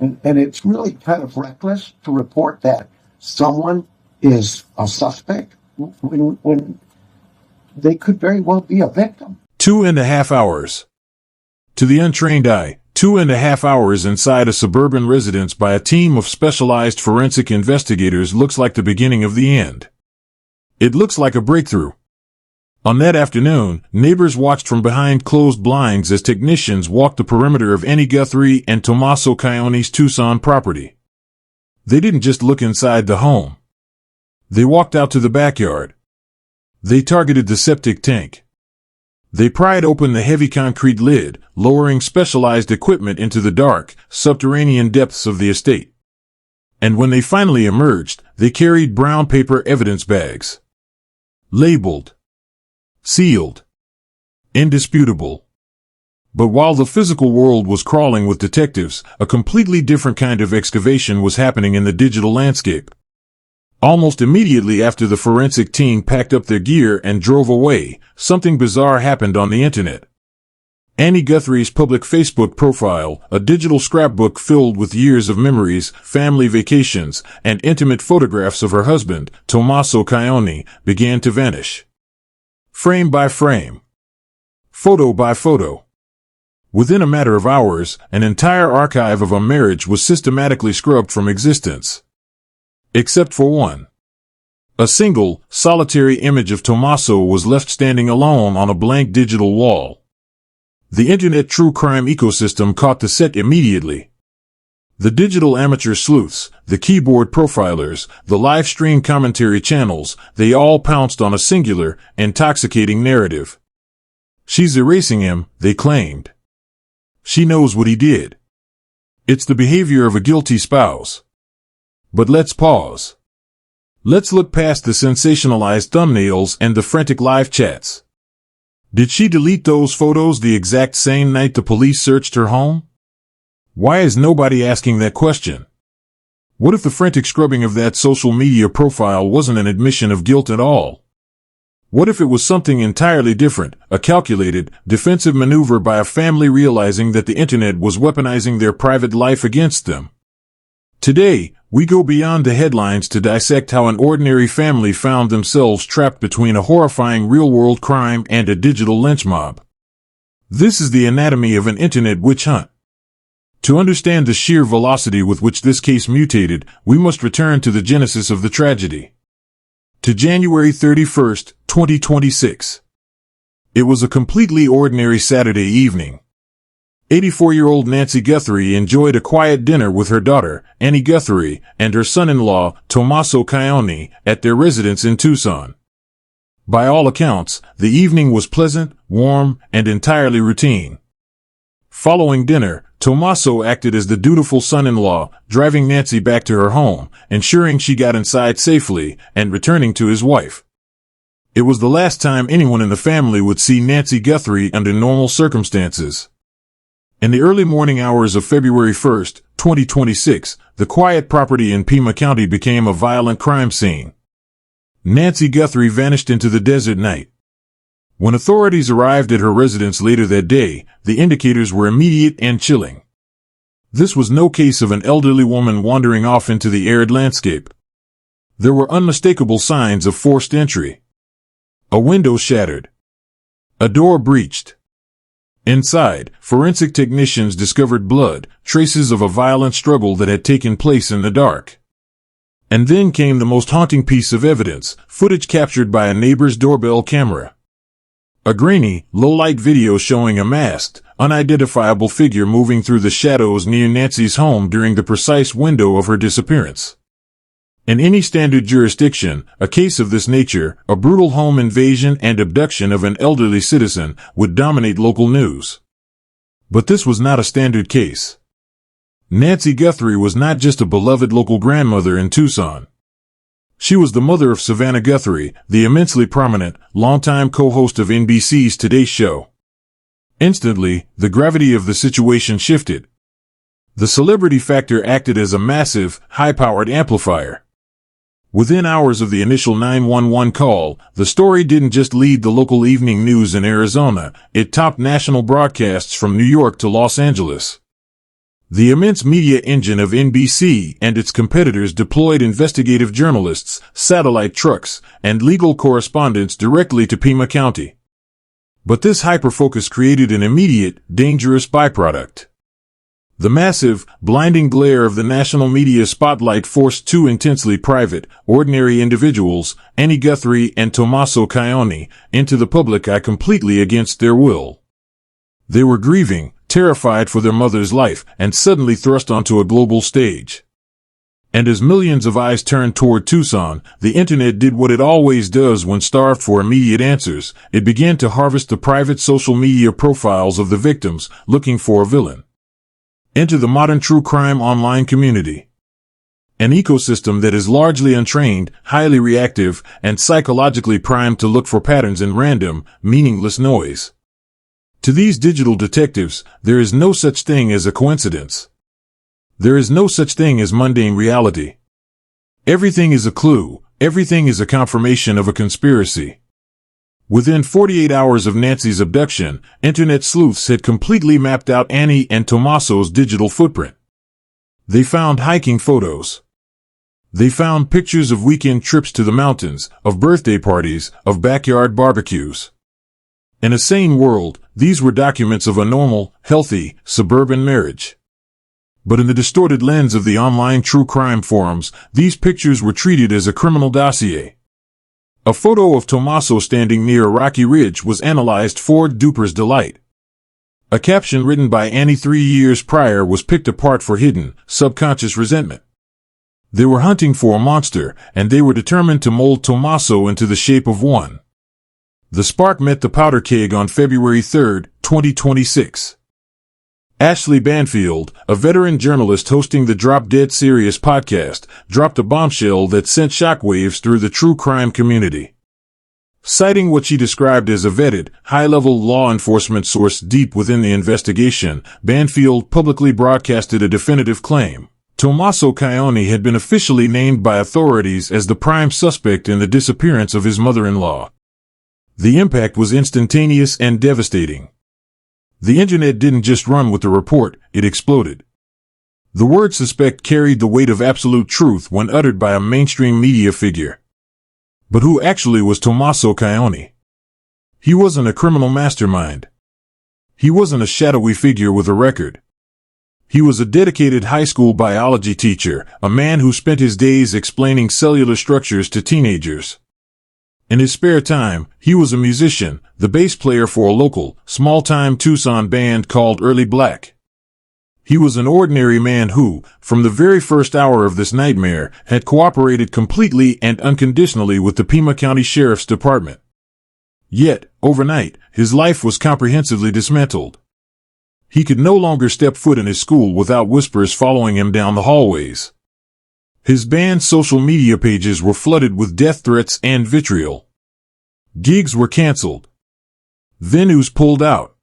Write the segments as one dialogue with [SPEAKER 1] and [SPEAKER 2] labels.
[SPEAKER 1] And it's really kind of reckless to report that someone is a suspect when they could very well be a victim.
[SPEAKER 2] 2.5 hours. To the untrained eye, 2.5 hours inside a suburban residence by a team of specialized forensic investigators looks like the beginning of the end. It looks like a breakthrough. On that afternoon, neighbors watched from behind closed blinds as technicians walked the perimeter of Nancy Guthrie and Tommaso Caioni's Tucson property. They didn't just look inside the home. They walked out to the backyard. They targeted the septic tank. They pried open the heavy concrete lid, lowering specialized equipment into the dark, subterranean depths of the estate. And when they finally emerged, they carried brown paper evidence bags. Labeled. Sealed. Indisputable. But while the physical world was crawling with detectives, a completely different kind of excavation was happening in the digital landscape. Almost immediately after the forensic team packed up their gear and drove away, something bizarre happened on the internet. Nancy Guthrie's public Facebook profile, a digital scrapbook filled with years of memories, family vacations, and intimate photographs of her husband, Tommaso Caioni, began to vanish. Frame by frame. Photo by photo. Within a matter of hours, an entire archive of a marriage was systematically scrubbed from existence. Except for one. A single, solitary image of Tommaso was left standing alone on a blank digital wall. The internet true crime ecosystem caught the set immediately. The digital amateur sleuths, the keyboard profilers, the live stream commentary channels, they all pounced on a singular, intoxicating narrative. She's erasing him, they claimed. She knows what he did. It's the behavior of a guilty spouse. But let's pause. Let's look past the sensationalized thumbnails and the frantic live chats. Did she delete those photos the exact same night the police searched her home? Why is nobody asking that question? What if the frantic scrubbing of that social media profile wasn't an admission of guilt at all? What if it was something entirely different, a calculated, defensive maneuver by a family realizing that the internet was weaponizing their private life against them? Today, we go beyond the headlines to dissect how an ordinary family found themselves trapped between a horrifying real-world crime and a digital lynch mob. This is the anatomy of an internet witch hunt. To understand the sheer velocity with which this case mutated, we must return to the genesis of the tragedy. To January 31st, 2026. It was a completely ordinary Saturday evening. 84-year-old Nancy Guthrie enjoyed a quiet dinner with her daughter, Nancy Guthrie, and her son-in-law, Tommaso Caioni, at their residence in Tucson. By all accounts, the evening was pleasant, warm, and entirely routine. Following dinner, Tommaso acted as the dutiful son-in-law, driving Nancy back to her home, ensuring she got inside safely, and returning to his wife. It was the last time anyone in the family would see Nancy Guthrie under normal circumstances. In the early morning hours of February 1st, 2026, the quiet property in Pima County became a violent crime scene. Nancy Guthrie vanished into the desert night. When authorities arrived at her residence later that day, the indicators were immediate and chilling. This was no case of an elderly woman wandering off into the arid landscape. There were unmistakable signs of forced entry. A window shattered. A door breached. Inside, forensic technicians discovered blood, traces of a violent struggle that had taken place in the dark. And then came the most haunting piece of evidence, footage captured by a neighbor's doorbell camera. A grainy, low-light video showing a masked, unidentifiable figure moving through the shadows near Nancy's home during the precise window of her disappearance. In any standard jurisdiction, a case of this nature, a brutal home invasion and abduction of an elderly citizen, would dominate local news. But this was not a standard case. Nancy Guthrie was not just a beloved local grandmother in Tucson. She was the mother of Savannah Guthrie, the immensely prominent, longtime co-host of NBC's Today Show. Instantly, the gravity of the situation shifted. The celebrity factor acted as a massive, high-powered amplifier. Within hours of the initial 911 call, the story didn't just lead the local evening news in Arizona, it topped national broadcasts from New York to Los Angeles. The immense media engine of NBC and its competitors deployed investigative journalists, satellite trucks, and legal correspondents directly to Pima County. But this hyperfocus created an immediate, dangerous byproduct. The massive, blinding glare of the national media spotlight forced two intensely private, ordinary individuals, Nancy Guthrie and Tommaso Cioni, into the public eye completely against their will. They were grieving, terrified for their mother's life, and suddenly thrust onto a global stage. And as millions of eyes turned toward Tucson, the internet did what it always does when starved for immediate answers. It began to harvest the private social media profiles of the victims, looking for a villain. Enter the modern true crime online community. An ecosystem that is largely untrained, highly reactive, and psychologically primed to look for patterns in random, meaningless noise. To these digital detectives, there is no such thing as a coincidence. There is no such thing as mundane reality. Everything is a clue, everything is a confirmation of a conspiracy. Within 48 hours of Nancy's abduction, internet sleuths had completely mapped out Annie and Tommaso's digital footprint. They found hiking photos. They found pictures of weekend trips to the mountains, of birthday parties, of backyard barbecues. In a sane world, these were documents of a normal, healthy, suburban marriage. But in the distorted lens of the online true crime forums, these pictures were treated as a criminal dossier. A photo of Tommaso standing near a rocky ridge was analyzed for Duper's delight. A caption written by Annie 3 years prior was picked apart for hidden, subconscious resentment. They were hunting for a monster, and they were determined to mold Tommaso into the shape of one. The spark met the powder keg on February 3, 2026. Ashley Banfield, a veteran journalist hosting the Drop Dead Serious podcast, dropped a bombshell that sent shockwaves through the true crime community. Citing what she described as a vetted, high-level law enforcement source deep within the investigation, Banfield publicly broadcasted a definitive claim. Tommaso Cioni had been officially named by authorities as the prime suspect in the disappearance of his mother-in-law. The impact was instantaneous and devastating. The internet didn't just run with the report, it exploded. The word suspect carried the weight of absolute truth when uttered by a mainstream media figure. But who actually was Tommaso Cioni? He wasn't a criminal mastermind. He wasn't a shadowy figure with a record. He was a dedicated high school biology teacher, a man who spent his days explaining cellular structures to teenagers. In his spare time, he was a musician, the bass player for a local, small-time Tucson band called Early Black. He was an ordinary man who, from the very first hour of this nightmare, had cooperated completely and unconditionally with the Pima County Sheriff's Department. Yet, overnight, his life was comprehensively dismantled. He could no longer step foot in his school without whispers following him down the hallways. His band's social media pages were flooded with death threats and vitriol. Gigs were canceled. Venues pulled out.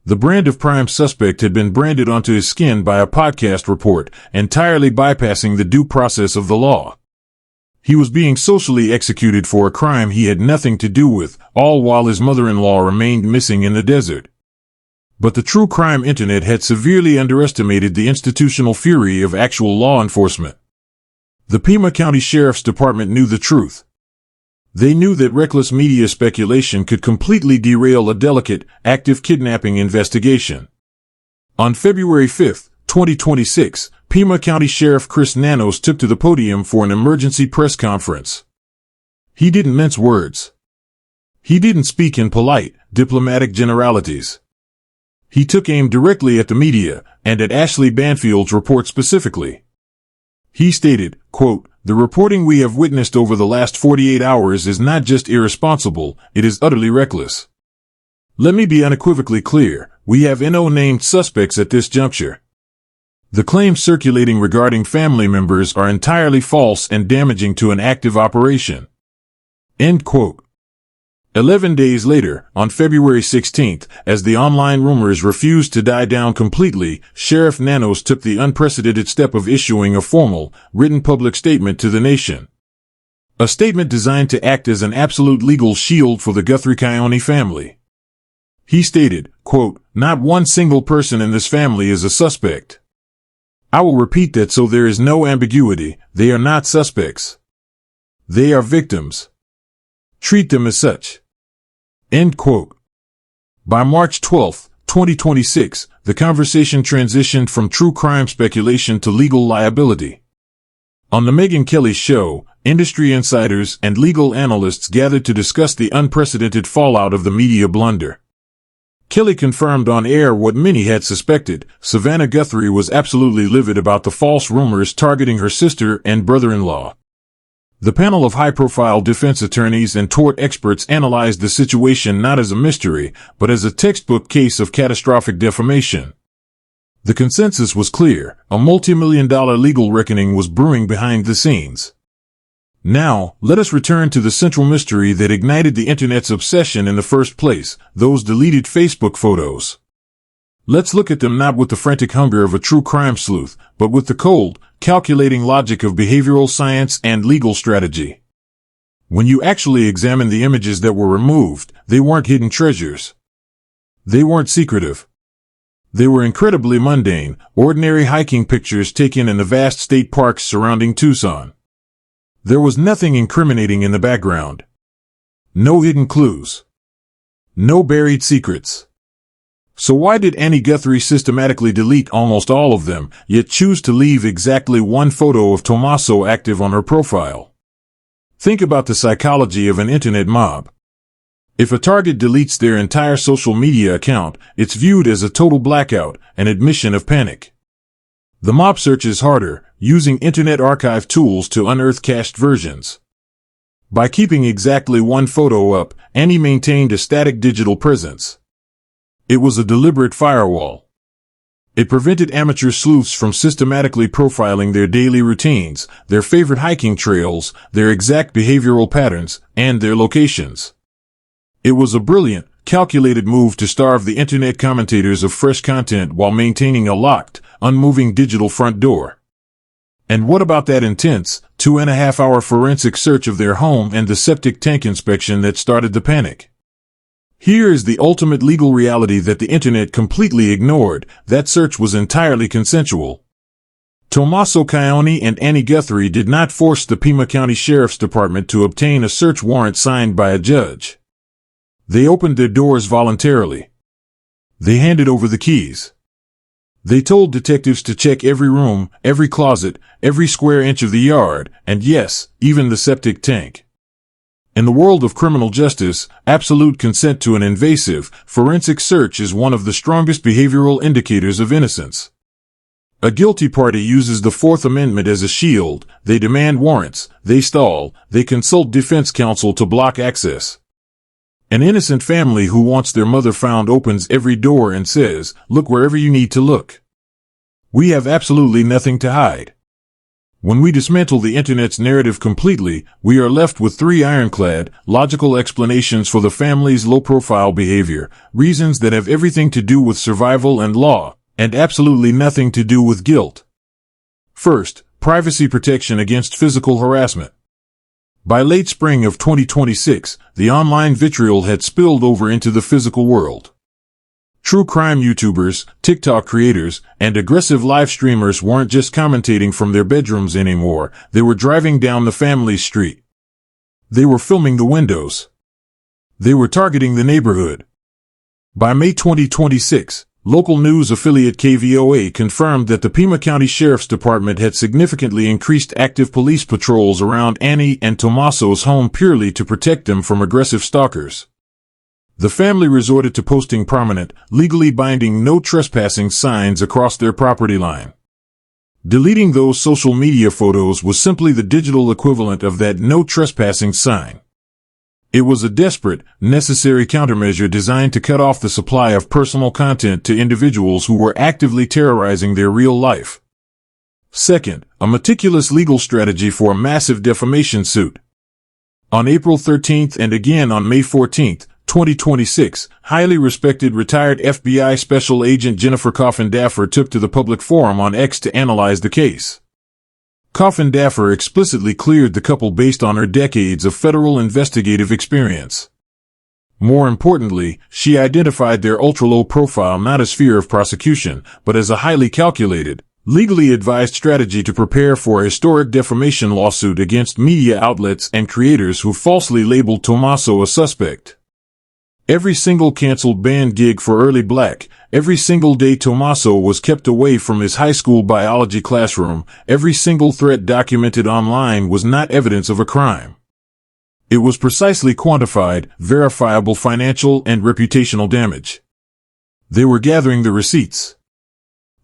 [SPEAKER 2] The brand of prime suspect had been branded onto his skin by a podcast report, entirely bypassing the due process of the law. He was being socially executed for a crime he had nothing to do with, all while his mother-in-law remained missing in the desert. But the true crime internet had severely underestimated the institutional fury of actual law enforcement. The Pima County Sheriff's Department knew the truth. They knew that reckless media speculation could completely derail a delicate, active kidnapping investigation. On February 5, 2026, Pima County Sheriff Chris Nanos took to the podium for an emergency press conference. He didn't mince words. He didn't speak in polite, diplomatic generalities. He took aim directly at the media, and at Ashley Banfield's report specifically. He stated, quote, "The reporting we have witnessed over the last 48 hours is not just irresponsible, it is utterly reckless. Let me be unequivocally clear, we have no named suspects at this juncture. The claims circulating regarding family members are entirely false and damaging to an active operation." End quote. 11 days later, on February 16th, as the online rumors refused to die down completely, Sheriff Nanos took the unprecedented step of issuing a formal, written public statement to the nation. A statement designed to act as an absolute legal shield for the Guthrie-Cioni family. He stated, quote, "Not one single person in this family is a suspect. I will repeat that so there is no ambiguity. They are not suspects. They are victims. Treat them as such. End quote. By March 12, 2026, the conversation transitioned from true crime speculation to legal liability. On the Megyn Kelly Show, industry insiders and legal analysts gathered to discuss the unprecedented fallout of the media blunder. Kelly confirmed on air what many had suspected. Savannah Guthrie was absolutely livid about the false rumors targeting her sister and brother-in-law. The panel of high-profile defense attorneys and tort experts analyzed the situation not as a mystery, but as a textbook case of catastrophic defamation. The consensus was clear: a multi-million-dollar legal reckoning was brewing behind the scenes. Now, let us return to the central mystery that ignited the internet's obsession in the first place: those deleted Facebook photos. Let's look at them not with the frantic hunger of a true crime sleuth, but with the cold, calculating logic of behavioral science and legal strategy. When you actually examine the images that were removed, they weren't hidden treasures. They weren't secretive. They were incredibly mundane, ordinary hiking pictures taken in the vast state parks surrounding Tucson. There was nothing incriminating in the background. No hidden clues. No buried secrets. So why did Annie Guthrie systematically delete almost all of them, yet choose to leave exactly one photo of Tommaso active on her profile? Think about the psychology of an internet mob. If a target deletes their entire social media account, it's viewed as a total blackout, an admission of panic. The mob searches harder, using Internet Archive tools to unearth cached versions. By keeping exactly one photo up, Annie maintained a static digital presence. It was a deliberate firewall. It prevented amateur sleuths from systematically profiling their daily routines, their favorite hiking trails, their exact behavioral patterns, and their locations. It was a brilliant, calculated move to starve the internet commentators of fresh content while maintaining a locked, unmoving digital front door. And what about that intense, 2.5-hour forensic search of their home and the septic tank inspection that started the panic? Here is the ultimate legal reality that the internet completely ignored: that search was entirely consensual. Tommaso Cioni and Annie Guthrie did not force the Pima County Sheriff's Department to obtain a search warrant signed by a judge. They opened their doors voluntarily. They handed over the keys. They told detectives to check every room, every closet, every square inch of the yard, and yes, even the septic tank. In the world of criminal justice, absolute consent to an invasive, forensic search is one of the strongest behavioral indicators of innocence. A guilty party uses the Fourth Amendment as a shield. They demand warrants, they stall, they consult defense counsel to block access. An innocent family who wants their mother found opens every door and says, "Look wherever you need to look." We have absolutely nothing to hide. When we dismantle the internet's narrative completely, we are left with three ironclad, logical explanations for the family's low-profile behavior, reasons that have everything to do with survival and law, and absolutely nothing to do with guilt. First, privacy protection against physical harassment. By late spring of 2026, the online vitriol had spilled over into the physical world. True crime YouTubers, TikTok creators, and aggressive live streamers weren't just commentating from their bedrooms anymore. They were driving down the family street. They were filming the windows. They were targeting the neighborhood. By May 2026, local news affiliate KVOA confirmed that the Pima County Sheriff's Department had significantly increased active police patrols around Annie and Tommaso's home purely to protect them from aggressive stalkers. The family resorted to posting prominent, legally binding no trespassing signs across their property line. Deleting those social media photos was simply the digital equivalent of that no trespassing sign. It was a desperate, necessary countermeasure designed to cut off the supply of personal content to individuals who were actively terrorizing their real life. Second, a meticulous legal strategy for a massive defamation suit. On April 13th and again on May 14th, 2026, highly respected retired FBI Special Agent Jennifer Coffin-Daffer took to the public forum on X to analyze the case. Coffin-Daffer explicitly cleared the couple based on her decades of federal investigative experience. More importantly, she identified their ultra-low profile not as fear of prosecution, but as a highly calculated, legally advised strategy to prepare for a historic defamation lawsuit against media outlets and creators who falsely labeled Tommaso a suspect. Every single canceled band gig for Early Black, every single day Tommaso was kept away from his high school biology classroom, every single threat documented online was not evidence of a crime. It was precisely quantified, verifiable financial and reputational damage. They were gathering the receipts.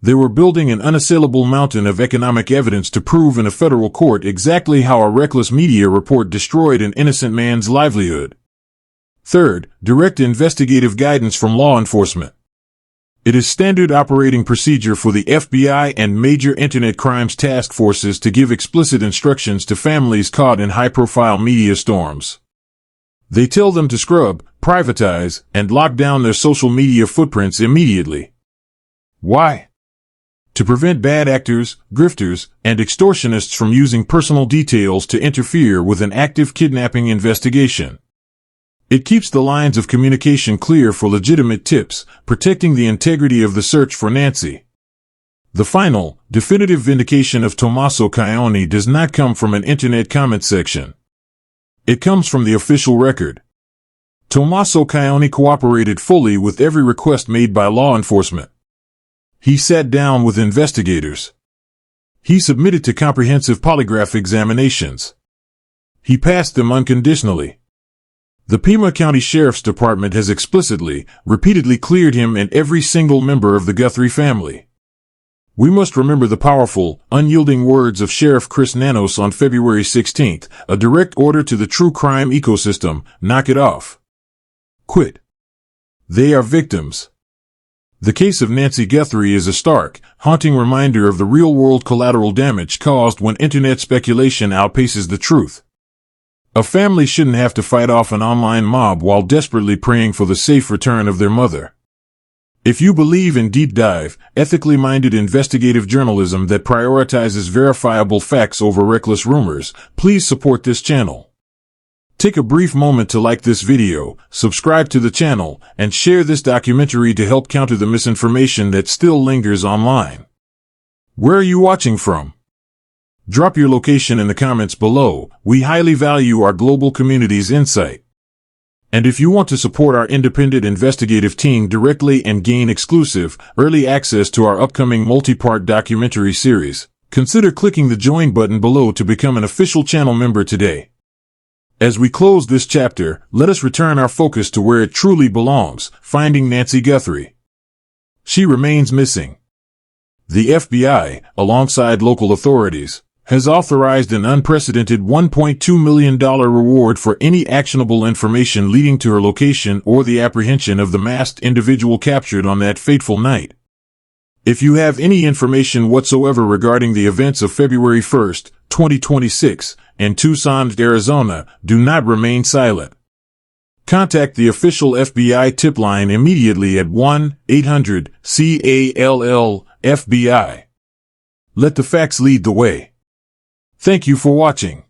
[SPEAKER 2] They were building an unassailable mountain of economic evidence to prove in a federal court exactly how a reckless media report destroyed an innocent man's livelihood. Third, direct investigative guidance from law enforcement. It is standard operating procedure for the FBI and major internet crimes task forces to give explicit instructions to families caught in high-profile media storms. They tell them to scrub, privatize, and lock down their social media footprints immediately. Why? To prevent bad actors, grifters, and extortionists from using personal details to interfere with an active kidnapping investigation. It keeps the lines of communication clear for legitimate tips, protecting the integrity of the search for Nancy. The final, definitive vindication of Tommaso Cioni does not come from an internet comment section. It comes from the official record. Tommaso Cioni cooperated fully with every request made by law enforcement. He sat down with investigators. He submitted to comprehensive polygraph examinations. He passed them unconditionally. The Pima County Sheriff's Department has explicitly, repeatedly cleared him and every single member of the Guthrie family. We must remember the powerful, unyielding words of Sheriff Chris Nanos on February 16th, a direct order to the true crime ecosystem: knock it off. Quit. They are victims. The case of Nancy Guthrie is a stark, haunting reminder of the real-world collateral damage caused when internet speculation outpaces the truth. A family shouldn't have to fight off an online mob while desperately praying for the safe return of their mother. If you believe in deep dive, ethically minded investigative journalism that prioritizes verifiable facts over reckless rumors, please support this channel. Take a brief moment to like this video, subscribe to the channel, and share this documentary to help counter the misinformation that still lingers online. Where are you watching from? Drop your location in the comments below. We highly value our global community's insight. And if you want to support our independent investigative team directly and gain exclusive, early access to our upcoming multi-part documentary series, consider clicking the join button below to become an official channel member today. As we close this chapter, let us return our focus to where it truly belongs: finding Nancy Guthrie. She remains missing. The FBI, alongside local authorities, has authorized an unprecedented $1.2 million reward for any actionable information leading to her location or the apprehension of the masked individual captured on that fateful night. If you have any information whatsoever regarding the events of February 1st, 2026, in Tucson, Arizona, do not remain silent. Contact the official FBI tip line immediately at 1-800-CALL-FBI. Let the facts lead the way. Thank you for watching.